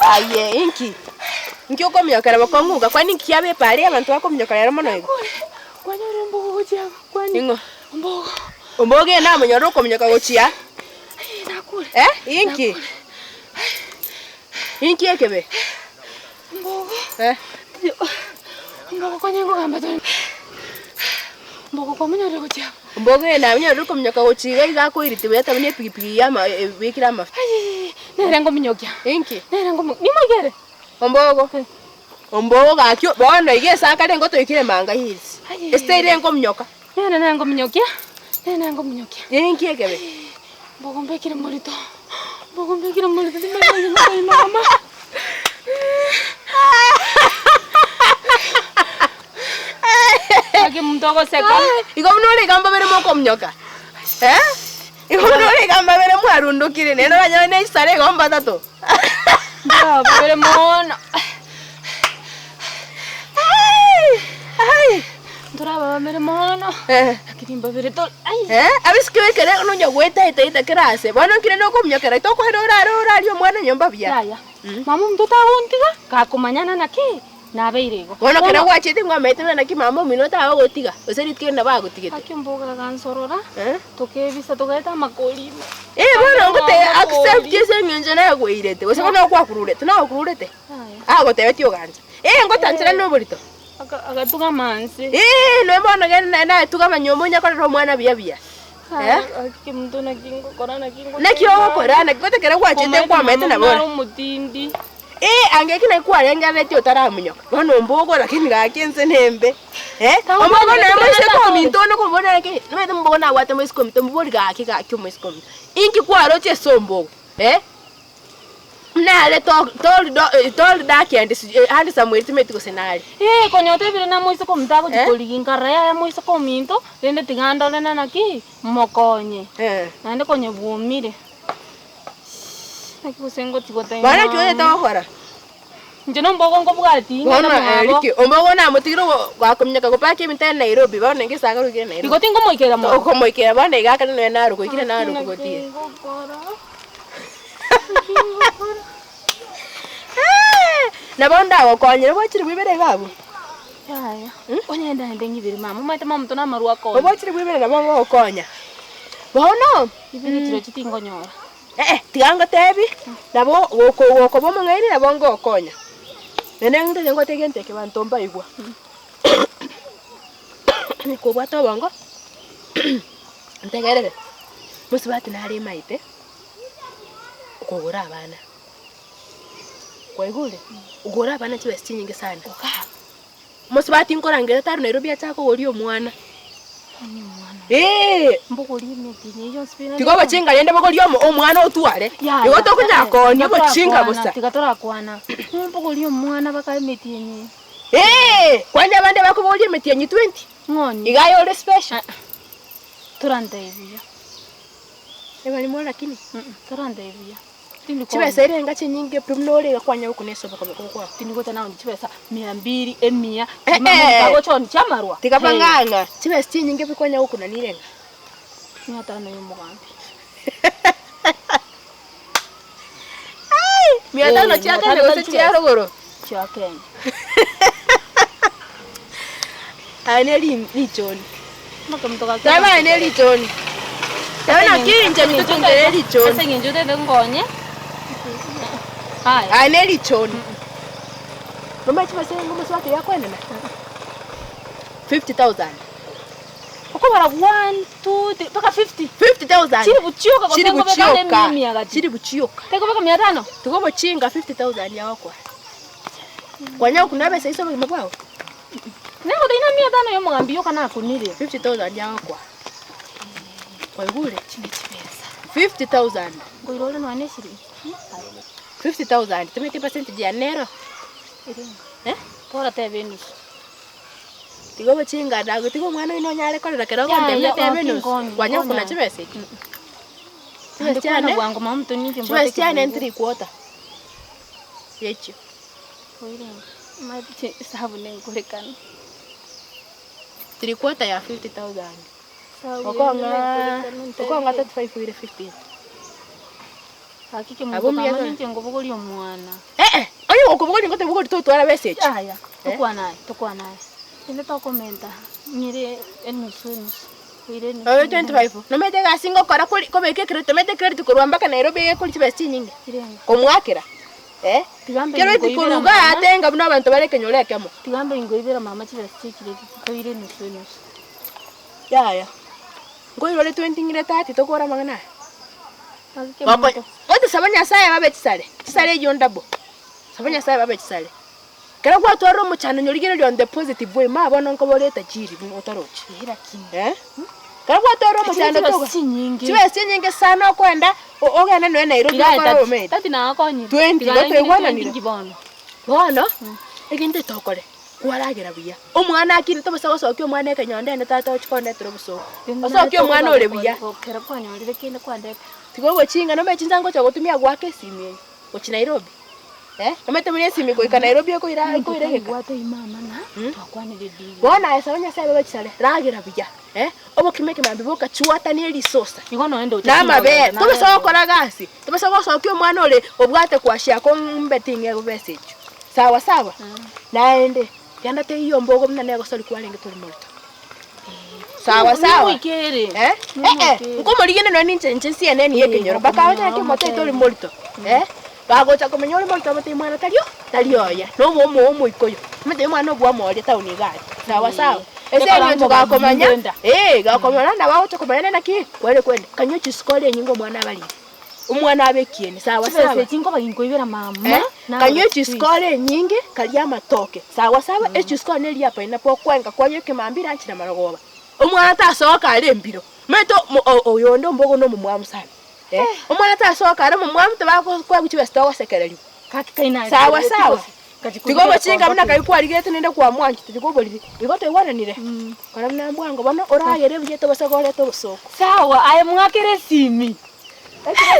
Aye inki. Inki uko myokera bakonguga kwani inki yabe pale abantu bako myokera rero mono. Kwani rumbo cyangwa kwani Ingo. mbogo. Umboge na munyoro uko myoka gochia. Nakule. Inki. Inki ekebe. Mbogo. Mbogo kwani ngo gamba to. Mbogo kwa munyoro gochia. Mboge na munyoro uko myoka gochiga igako iriti beta bine pigipigi yama bikira mafuta. Nere ngo minyokia. Inki. Nere ngo nimogere. Ombogo. Ombogo gakyo bono igesa kale ngo toikire manga hills. Estere ngo mnyoka. Nere ngo minyokia. Nere ngo minyokia. Inki ekebe. Mbogo mbekire molito. Mbogo mbekire molito dimaganye mama. Age mdogo seko. Igo mnole gamba bere moko mnyoka. Igo mnole gamba bere mwarundukire neno banyane isare gomba tato. Nda bere mona. Ai. Ndora baba bere mona. Akirimba bere to. Abiskiwe kere unyo gweta ite kirase. Bono kire no kumnyoka ito ko rora mwana nyomba bia. Ya. Mama mtoto auntiga kakumanyana naki. Nabeirego. Bono kere gwachite ngwamete na ki mama minota aho gotiga. Oseritike na bagotigete. Akimboga gansorora. Tokebisa togeta makoli. Bono ngote accept yese ngenje na gwirete. Osebona kwa kururete. Na kururete. Gotebeti oganja. Ngotanchira no burito. Agatuga mansi. No bono na tuga manyomo nyakorero mwana bia. Akimto na kingo korana kingo. Na kyo korana gote kere gwachite ngwamete na bono. Mutindi. Angekina kwarenga beti otaramunyoka. Bono mbogo lakini gakense nembe. Ombogo na mwese ko mintono ko bona ke. Nwete mbogo na wate mwese ko mintono mbori gaki mwese ko. Inki kwaro che sombogo. Nale tol da kendi hali Samuel timeti ko senali. Konyote vile na mwese ko mtago jikoliginga raya mwese ko minto rende tiganda lena naki mokonye. Nande konye bumire. Nakibusengo tigotaina. Bana kyo tawakora. Njeno mbogo ngo bwati ngana eriki ombogo na mutiro gwakomnyaka gopake mita Nairobi bana ngisaka rugire Nairobi. Igoti ngo moikera mo. Uko moikera bana igaka no na ruko ikire na ruko goti. Na bonda wakonyere bochiri bibere gabo. Yaya. Onyenda ndengibiri mama mata mama mtona marua ko. Bochiri bibere na bongo okonya. Bono ibiri tiro chitingo nyora. Tianga tebi nabo woko bomo ngaini na bongo okonya. Nene ngite jengo tegente ke bantomba igwa. Ni ko bwato bongo. Ntegerere. Musibati na ari maite. Ukogora abana. Kwa igule. Ugora abana chibesti nyingi sana. Oka. Musibati nkorangera taru Nairobi achako gori omwana. Ani mwana. Mbogori meti yo spina. Tigo bachinga yende mbogori omwana otware. Igo to kunyako ni bachinga busa. Tigatora kwana. Mbogori omwana bakameti yenye. Kwani abande bakubogori meti yenye 20. Ngoni. Igayo ole special. Turanda hivyo. Eba ni mwana lakini. Turanda hivyo. Chibesa ire ngache nyingi primnore gakwanya huko neso bakobakwa. Tinigota nawo chibesa 200 emia. Mama bago choni chamarwa. Tikapanganga. Chibesa nyingi bikwanya huko na nirenga. Nyata no yomugambi. Ai, miata no chaka ne gose chiaro goro. Chaka. Aneli lichoni. Makamtoka. Taba aneli lichoni. Tana kinje mitutungere lichoni. Sasa nginjo de ngonye. Hai. Aneli lichoni. Mama chibesa ngoma swake yakwenda na. 50,000. Uko bara 1 2 3 paka 50. 50,000. Chiri buchioka kwa tengo beka mimi agati. Chiri buchioka. Tengo beka 500. Tuko bochinga 50,000 ya wakwa. Kwanya kuna pesa hizo mabao. Nengo daina 500 yo mugambi yo kana kunire. 50,000 ya wakwa. Kwa igule chini pesa. 50,000. Ngoirole no aneshiri. 50,000. Tumete percentage ya nero. Pora te Venus. Tigo bachinga dago tigo mwana ino nyale korera kero gonde te Venus. Kwanya kuna chibese. Chibese bwangu mama mtonike mbote. Chibese yana 3/4. Yecho. Koira. Mati sababu nengorekana. 3/4 ya 50,000. Okonga 35 ile 15. Hakiki mukama ninje ngobogoli omwana. Oyo okobogoli ngote bogoli tutwara message. Aya, tukwa naye. Inde to komenta. Nyire enusu. Kuire ni. 25. No mete gasingo kora ko beke credit mete credit ko rwamba ka Nairobi ko chibesti nyingi. Komwakira. Kero tikuruga atenga buna abantu bareke nyorekemo. Tigambe ingoibera mama chibesti kire kuire nusu. Ya. Ngoirole 20 ngire 30 tokora mangana. Hakiki Watu sabanya saya babe chisale. Chisale yondabo. Sabanya saya babe chisale. Kera kwa twaro mu cyane nyorigere lyo positive way ma bono nko boreta chiri otarochi. Hira kini. Kera kwa twaro mu cyane to. Chibe nyingi sana kwenda ogana no Nairobi kwa Rome. Tati na akonyi. 20 gote wana ni. Bono. Eginde tokore. Kwaragira biya. Omwana akini to basa gosokyo omwana ekanyonde ne tata ochikonde tro buso. Osokyo omwana ole biya. Kera kwa nyorire kinde kwande. Tigogo chinga no mechinza ngo chagotumia gwake simi. Ochi Nairobi. Nomete mwenye simi kwa Nairobi ko ira ko irege gwate imama na twakwanire bibi. Bona esabanya sabe bachale ragira biya. Obo kimeke mambiboka chuata ni resource. Igono endo na mabe. Tobe so kora gasi. Tobe so gosokyo omwana ole obwate kwashia ko mbetinge go message. Sawa. Naende. Yanda te iyo mbogo mna nego soli kwalenge tuli molto. Sawa. Wikere. Ngomo ligene no ninche CNN yekenyoro baka wata ke moto tuli molto. Bago cha komenyori molto mate mwana talio ya. No mo ikoyo. Mate mwana obwa mori tauni gari. Sawa. Ese ni tuka komanya. Gakomana na bawo chokomanya na ki. Wale kwende. Kanyo chiskole nyingo mwana bali. Umwana abekieni sawa. Chingo bagingoibera mama. Kanyo chiskole nyingi kalia matoke. Sawa. Chiskole neli hapa inapo kwenga kwa yoke mambira nchi na marogoba. Umwana tasoka ale mbiro. Meto oyondo mbogo no mumwamu sana. Umwana tasoka ale mumwamu tabako kwa kuchiwe stowa sekereli. Kakikaina. Sawa. Tigobo chinga mna kai kwa ligete nende kwa mwanji tigobo lili. Igoto iwana nire. Kana mna mbwango bano oragere bije to basagore to soko. Sawa, aye mwakere simi.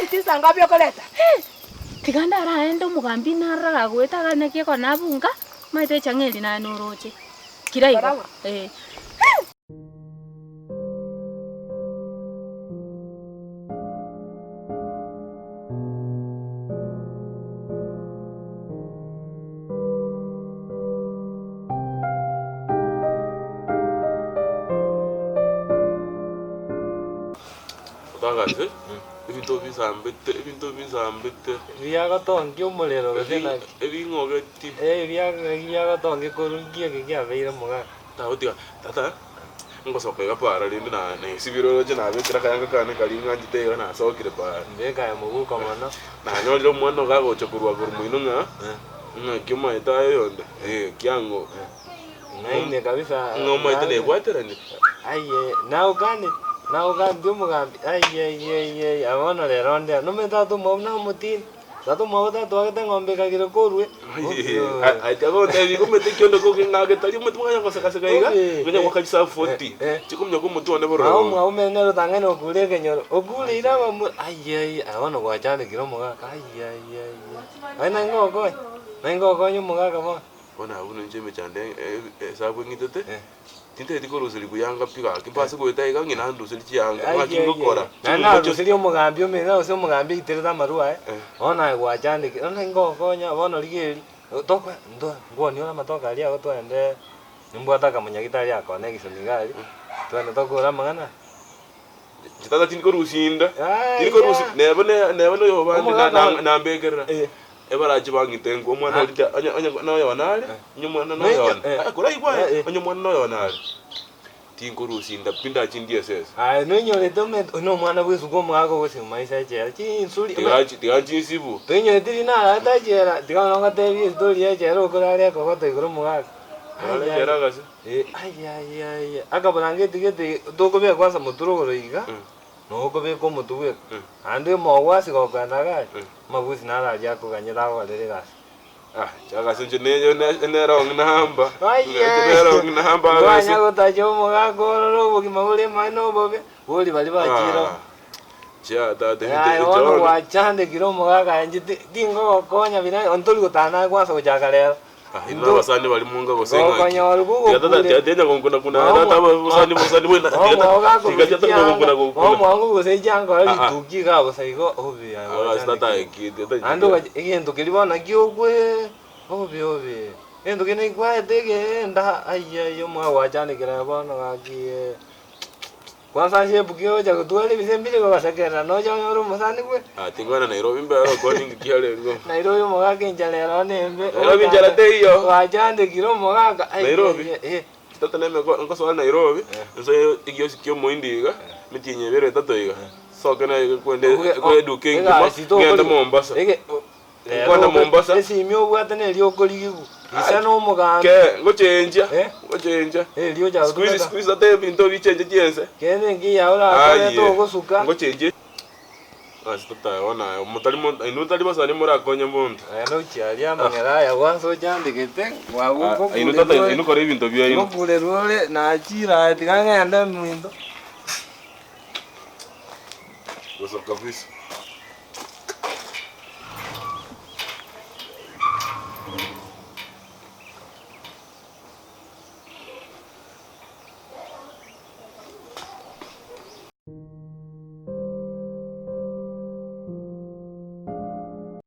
Tisa ngabyo koleta. Tiganda araenda mugambi narara gweta gane ke kona bunga maite changeli na noroche. Kiraigo. Bagase. Ibintu bizambete. Biyaga tongi umulero gethena. Ebingogeti. Biyaga tongi kurungie kiabeire muga. Tautika. Tata. Ngosoka gapara lindi na sibiro je na betira kayanga kane kalinga njite na sokire pa. Mbeka ya mugu kamana. Na nyolo mwana gago chokurwa kurumuino nga. Kima itayo yonde. Kiango. Naine kabisa. Ngoma itene kwatera ni. Aye, Now God do mugambi. Ay, abona le ronde. No me da tu mona mutin. Da tu moda to agata ngombe ka giro korwe. Ai tago te ko mete kyondo ko kinga ke tali mutu ngaya ko saka iga. Ngene ko khalisa 40. Chikum nyoko mutu ande boro. Au menero tangene okule kenyoro. Okule ira mamu. Ay, abona kwa chane giro muga. Ay. Ai nango ko nyumuga kama. Bona uno nje mechande sabu ngitete. Tinte tiko ruseli kuyanga pika kimpase ko itaika ngina nduseli chiyanga ngakingo kora. Na ruseli omugambi omena ose omugambi itereza marua ona gwachande ona ngokonya bona ligeri tokwa ndo ngoni ona matoka ali ago twende nimbwata kamanyagitari akone gisonigali twende tokora mangana Chitata tiniko rusinda tiniko rusi nebone yo bandi na mbegerera ebaraje bangitengo omwana alita anya nayo wanale nyumwana nayo akora igwa nyumwana nayo wanale tinko rusinda pinda chindie sesa nonyore tome no mwana bwesu go mwago bose maisa chera chinsuri tigachi sibu tonyo tiri na ata chera tigano ngatebi story ya chera okorare ko goto igoro mwago ale chera gase ay akabanange tigete tokobe kwanza muturo iga no kobe ko mutuwe ande mowasi ko kanaga mabusi nara yako ganyira ko lele gas chaga senje ne wrong number ne wrong number wanya ko tajo mo ga ko ro bo ki mabule mano bobe boli bali ba chiro cha ta de jo wa chande kiro mo ga njite dingo ko nya bina ontoli ko tana kwa so jaga le ino basani bali munga gosenga konyor kuko yata tenya kuna hata basani wena mwangu gosejanga ali tuki ga gosaigo obi stata ekite ando egento kelibona kiogwe obi endo kene kwa tege nda ayya mwa wachane kira bana gakie kwanza shepu kio cha kutwali bisembile kwa sakera no cha nyoro musani kwe tingwana Nairobi mbe ko ningi kiale ngo Nairobi moga kenjalera nembe Nairobi njala te iyo wachande kiro moga Nairobi tata neme ko so Nairobi so igyo sikyo moindiga mitinye bere tata iga so kana kwende ko eduke ngenda Mombasa kwenda Mombasa esimyo bwatane lyokoligigu isa no muganda ke ngochenja lyo cha squeeze ate binto bichenje jense kene ngi yaura kale to gosuka ngochenje tata ona mutalimo inutali basani mura konye muntu no chali amangera ya wanso jandikete wago inutata inukore binto bya ino kule role na chira tiganga anda mwindo goso kabisa